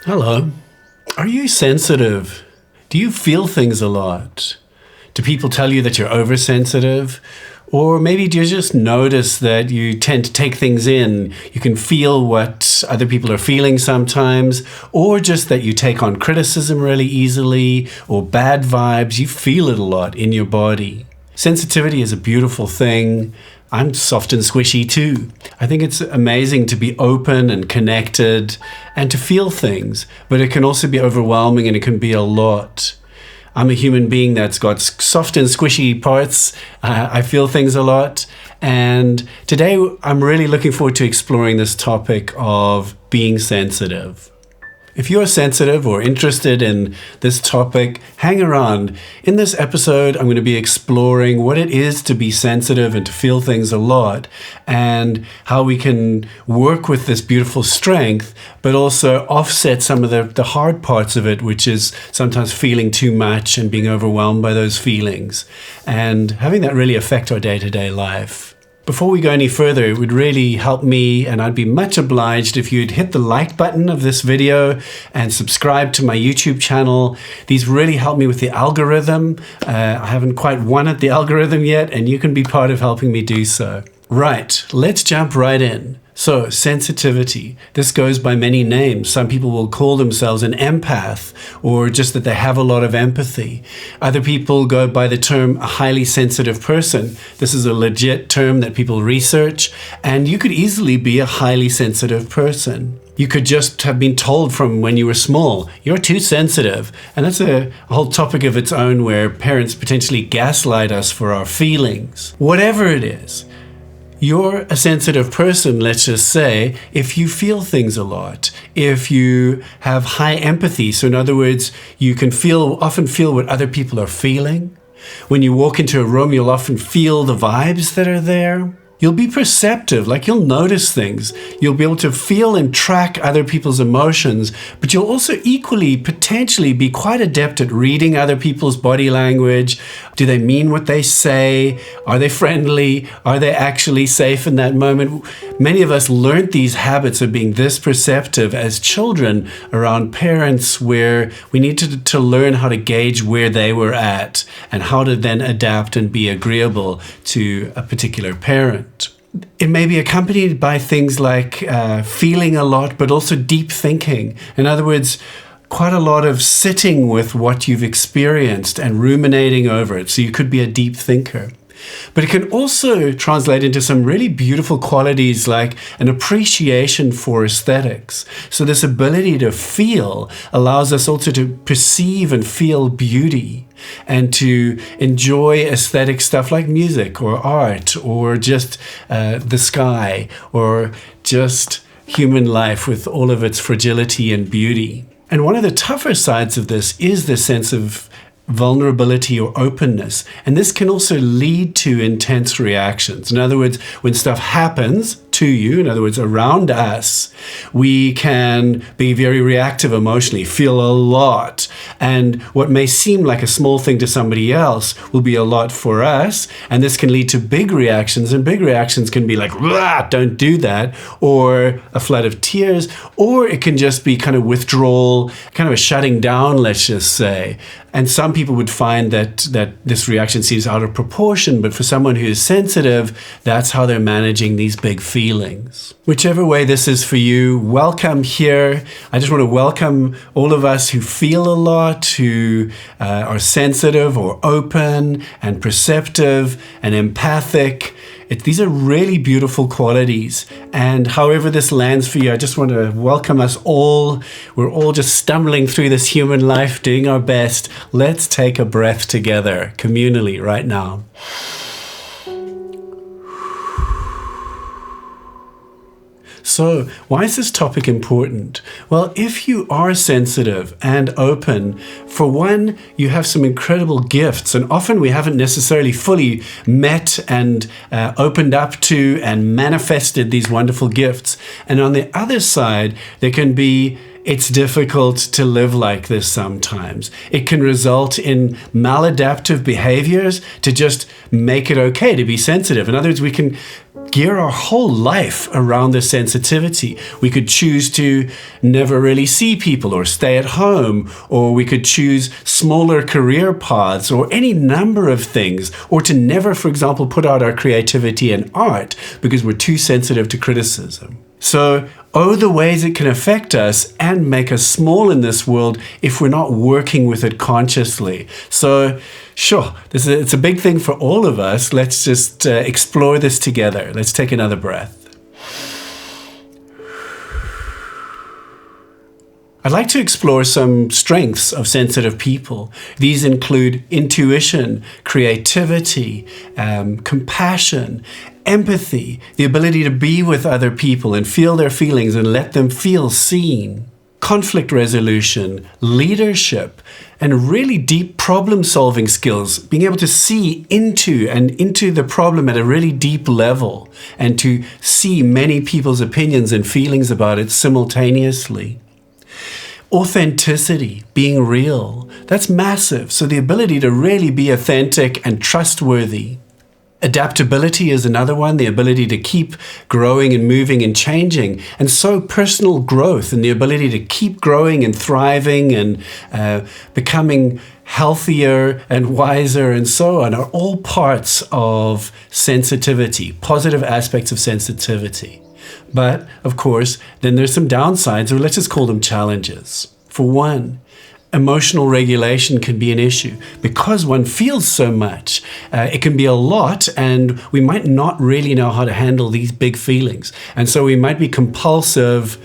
Hello. Are you sensitive? Do you feel things a lot? Do people tell you that you're oversensitive? Or maybe do you just notice that you tend to take things in? You can feel what other people are feeling sometimes, or just that you take on criticism really easily, or bad vibes. You feel it a lot in your body. Sensitivity is a beautiful thing. I'm soft and squishy too. I think it's amazing to be open and connected and to feel things, but it can also be overwhelming and it can be a lot. I'm a human being that's got soft and squishy parts. I feel things a lot. And today I'm really looking forward to exploring this topic of being sensitive. If you're sensitive or interested in this topic, hang around. In this episode, I'm going to be exploring what it is to be sensitive and to feel things a lot, and how we can work with this beautiful strength, but also offset some of the hard parts of it, which is sometimes feeling too much and being overwhelmed by those feelings, and having that really affect our day-to-day life. Before we go any further, it would really help me, and I'd be much obliged if you'd hit the like button of this video and subscribe to my YouTube channel. These really help me with the algorithm. I haven't quite won at the algorithm yet, and you can be part of helping me do so. Right, let's jump right in. So, sensitivity. This goes by many names. Some people will call themselves an empath, or just that they have a lot of empathy. Other people go by the term a highly sensitive person. This is a legit term that people research, and you could easily be a highly sensitive person. You could just have been told from when you were small, you're too sensitive. And that's a whole topic of its own, where parents potentially gaslight us for our feelings. Whatever it is, you're a sensitive person, let's just say, if you feel things a lot, if you have high empathy. So in other words, you can often feel what other people are feeling. When you walk into a room, you'll often feel the vibes that are there. You'll be perceptive, like you'll notice things. You'll be able to feel and track other people's emotions, but you'll also equally potentially be quite adept at reading other people's body language. Do they mean what they say? Are they friendly? Are they actually safe in that moment? Many of us learned these habits of being this perceptive as children around parents, where we needed to learn how to gauge where they were at and how to then adapt and be agreeable to a particular parent. It may be accompanied by things like feeling a lot, but also deep thinking. In other words, quite a lot of sitting with what you've experienced and ruminating over it. So you could be a deep thinker. But it can also translate into some really beautiful qualities like an appreciation for aesthetics. So this ability to feel allows us also to perceive and feel beauty, and to enjoy aesthetic stuff like music or art, or just the sky, or just human life with all of its fragility and beauty. And one of the tougher sides of this is the sense of vulnerability or openness. And this can also lead to intense reactions. In other words, when stuff happens to you, in other words, around us, we can be very reactive emotionally, feel a lot. And what may seem like a small thing to somebody else will be a lot for us. And this can lead to big reactions. And big reactions can be like, don't do that, or a flood of tears, or it can just be kind of withdrawal, kind of a shutting down, let's just say. And some people would find that this reaction seems out of proportion, but for someone who is sensitive, that's how they're managing these big feelings. Whichever way this is for you, welcome here. I just want to welcome all of us who feel a lot, who are sensitive or open and perceptive and empathic. These are really beautiful qualities. And however this lands for you, I just want to welcome us all. We're all just stumbling through this human life, doing our best. Let's take a breath together, communally, right now. So, why is this topic important? Well, if you are sensitive and open, for one, you have some incredible gifts, and often we haven't necessarily fully met and opened up to and manifested these wonderful gifts. And on the other side, there can be it's difficult to live like this sometimes. It can result in maladaptive behaviors to just make it okay to be sensitive. In other words, we can gear our whole life around this sensitivity. We could choose to never really see people or stay at home, or we could choose smaller career paths or any number of things, or to never, for example, put out our creativity in art because we're too sensitive to criticism. So, the ways it can affect us and make us small in this world if we're not working with it consciously. So, sure, it's a big thing for all of us. Let's just explore this together. Let's take another breath. I'd like to explore some strengths of sensitive people. These include intuition, creativity, compassion, empathy, the ability to be with other people and feel their feelings and let them feel seen, conflict resolution, leadership, and really deep problem-solving skills, being able to see into the problem at a really deep level and to see many people's opinions and feelings about it simultaneously. Authenticity, being real, that's massive. So the ability to really be authentic and trustworthy. Adaptability is another one, the ability to keep growing and moving and changing. And so personal growth and the ability to keep growing and thriving and becoming healthier and wiser and so on are all parts of sensitivity, positive aspects of sensitivity. But, of course, then there's some downsides, or let's just call them challenges. For one, emotional regulation can be an issue. Because one feels so much, it can be a lot, and we might not really know how to handle these big feelings. And so we might be compulsive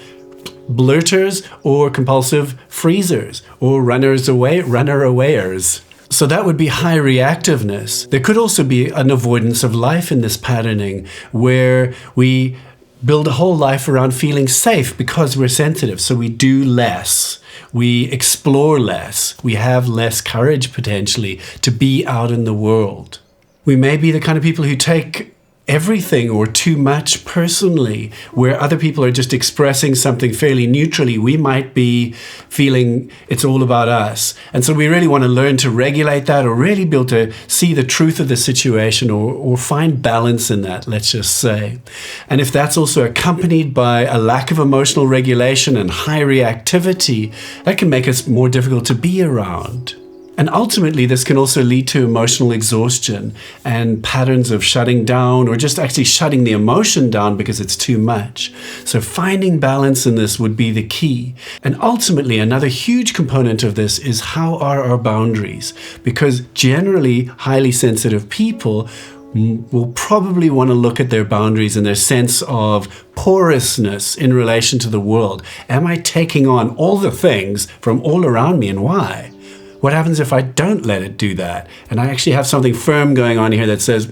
blurters or compulsive freezers or runner-awayers. So that would be high reactiveness. There could also be an avoidance of life in this patterning, where we build a whole life around feeling safe because we're sensitive. So we do less, we explore less, we have less courage potentially to be out in the world. We may be the kind of people who take everything or too much personally, where other people are just expressing something fairly neutrally. We might be feeling it's all about us. And so we really want to learn to regulate that, or really be able to see the truth of the situation, or find balance in that, let's just say. And if that's also accompanied by a lack of emotional regulation and high reactivity, that can make us more difficult to be around. And ultimately, this can also lead to emotional exhaustion and patterns of shutting down, or just actually shutting the emotion down because it's too much. So finding balance in this would be the key. And ultimately, another huge component of this is how are our boundaries? Because generally, highly sensitive people will probably want to look at their boundaries and their sense of porousness in relation to the world. Am I taking on all the things from all around me, and why? What happens if I don't let it do that? And I actually have something firm going on here that says,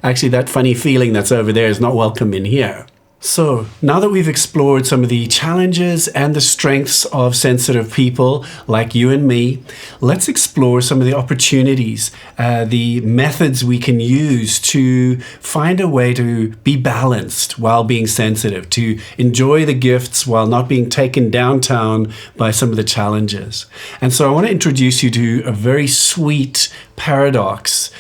actually, that funny feeling that's over there is not welcome in here. So now that we've explored some of the challenges and the strengths of sensitive people like you and me, let's explore some of the opportunities, the methods we can use to find a way to be balanced while being sensitive, to enjoy the gifts while not being taken downtown by some of the challenges. And so I want to introduce you to a very sweet paradox.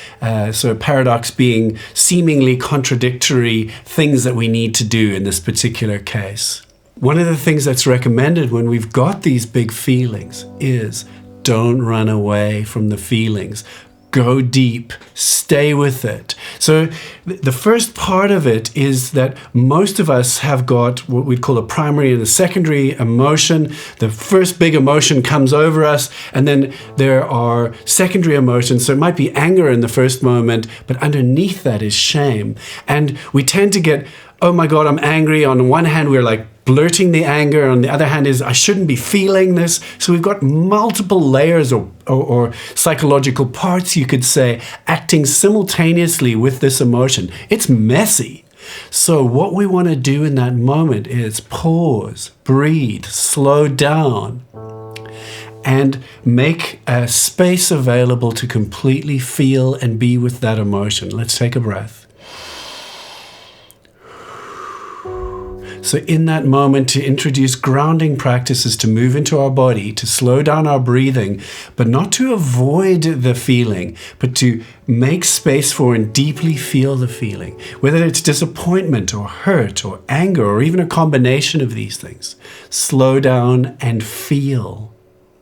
So a paradox being seemingly contradictory things that we need to do in this particular case. One of the things that's recommended when we've got these big feelings is don't run away from the feelings. Go deep, stay with it. So the first part of it is that most of us have got what we'd call a primary and a secondary emotion. The first big emotion comes over us, and then there are secondary emotions. So it might be anger in the first moment, but underneath that is shame. And we tend to get, oh my God, I'm angry. On one hand, we're like blurting the anger. On the other hand is, I shouldn't be feeling this. So we've got multiple layers or psychological parts, you could say, acting simultaneously with this emotion. It's messy. So what we want to do in that moment is pause, breathe, slow down, and make a space available to completely feel and be with that emotion. Let's take a breath. So in that moment, to introduce grounding practices to move into our body, to slow down our breathing, but not to avoid the feeling, but to make space for and deeply feel the feeling, whether it's disappointment or hurt or anger or even a combination of these things. Slow down and feel.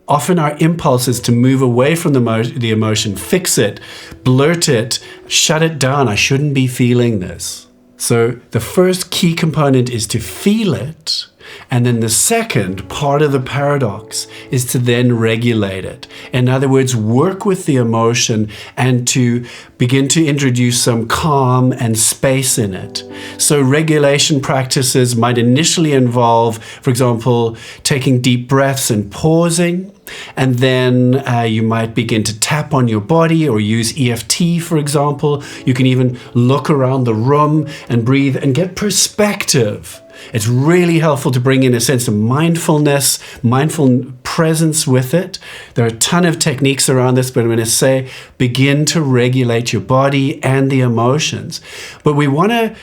Often our impulse is to move away from the emotion, fix it, blurt it, shut it down. I shouldn't be feeling this. So the first key component is to feel it. And then the second part of the paradox is to then regulate it. In other words, work with the emotion and to begin to introduce some calm and space in it. So regulation practices might initially involve, for example, taking deep breaths and pausing. And then you might begin to tap on your body or use EFT, for example. You can even look around the room and breathe and get perspective. It's really helpful to bring in a sense of mindfulness, mindful presence with it. There are a ton of techniques around this, but I'm going to say begin to regulate your body and the emotions. But we want to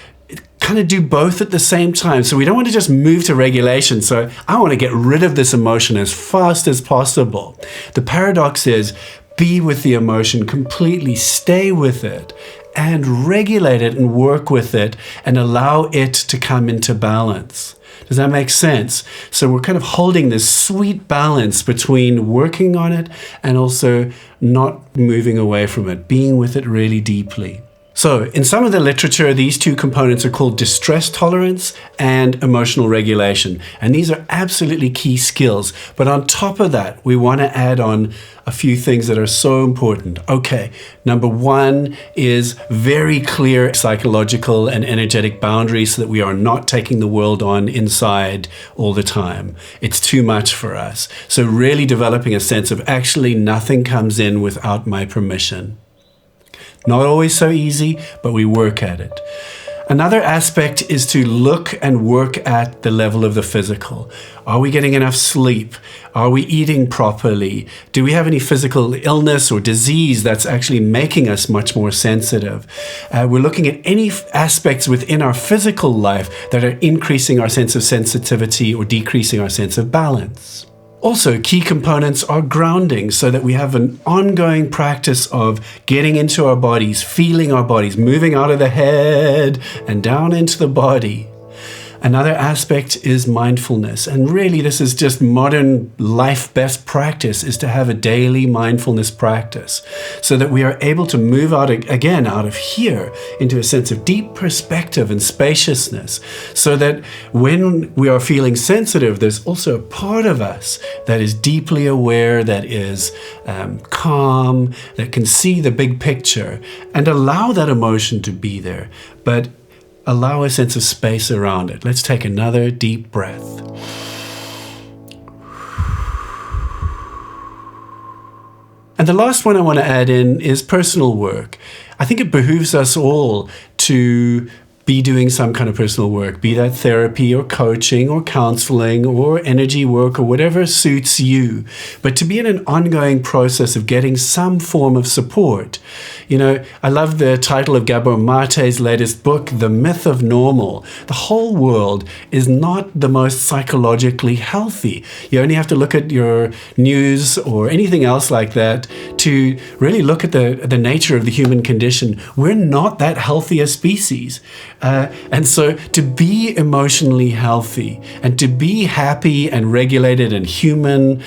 kind of do both at the same time. So we don't want to just move to regulation. So I want to get rid of this emotion as fast as possible. The paradox is be with the emotion completely, stay with it, and regulate it and work with it and allow it to come into balance. Does that make sense? So we're kind of holding this sweet balance between working on it and also not moving away from it, being with it really deeply. So in some of the literature, these two components are called distress tolerance and emotional regulation. And these are absolutely key skills. But on top of that, we want to add on a few things that are so important. Okay, number one is very clear psychological and energetic boundaries so that we are not taking the world on inside all the time. It's too much for us. So really developing a sense of actually nothing comes in without my permission. Not always so easy, but we work at it. Another aspect is to look and work at the level of the physical. Are we getting enough sleep? Are we eating properly? Do we have any physical illness or disease that's actually making us much more sensitive? We're looking at any aspects within our physical life that are increasing our sense of sensitivity or decreasing our sense of balance. Also, key components are grounding so that we have an ongoing practice of getting into our bodies, feeling our bodies, moving out of the head and down into the body. Another aspect is mindfulness. And really, this is just modern life best practice, is to have a daily mindfulness practice so that we are able to move out of here into a sense of deep perspective and spaciousness, so that when we are feeling sensitive, there's also a part of us that is deeply aware, that is calm, that can see the big picture and allow that emotion to be there. But allow a sense of space around it. Let's take another deep breath. And the last one I want to add in is personal work. I think it behooves us all to be doing some kind of personal work, be that therapy or coaching or counseling or energy work or whatever suits you, but to be in an ongoing process of getting some form of support. You know, I love the title of Gabor Mate's latest book, The Myth of Normal. The whole world is not the most psychologically healthy. You only have to look at your news or anything else like that to really look at the nature of the human condition. We're not that healthy a species. And so to be emotionally healthy and to be happy and regulated and human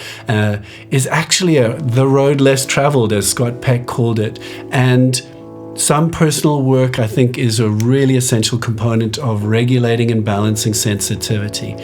is actually the road less traveled, as Scott Peck called it. And some personal work, I think, is a really essential component of regulating and balancing sensitivity.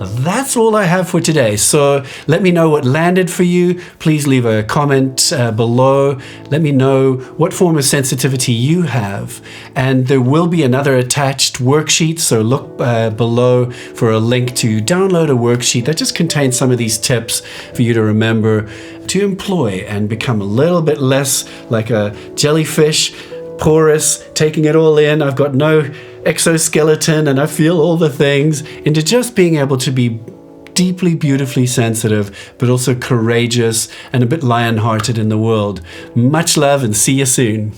That's all I have for today. So let me know what landed for you. Please leave a comment below. Let me know what form of sensitivity you have. And there will be another attached worksheet. So look below for a link to download a worksheet that just contains some of these tips for you to remember to employ and become a little bit less like a jellyfish, porous, taking it all in. I've got no exoskeleton and I feel all the things, into just being able to be deeply, beautifully sensitive, but also courageous and a bit lion-hearted in the world. Much love and see you soon.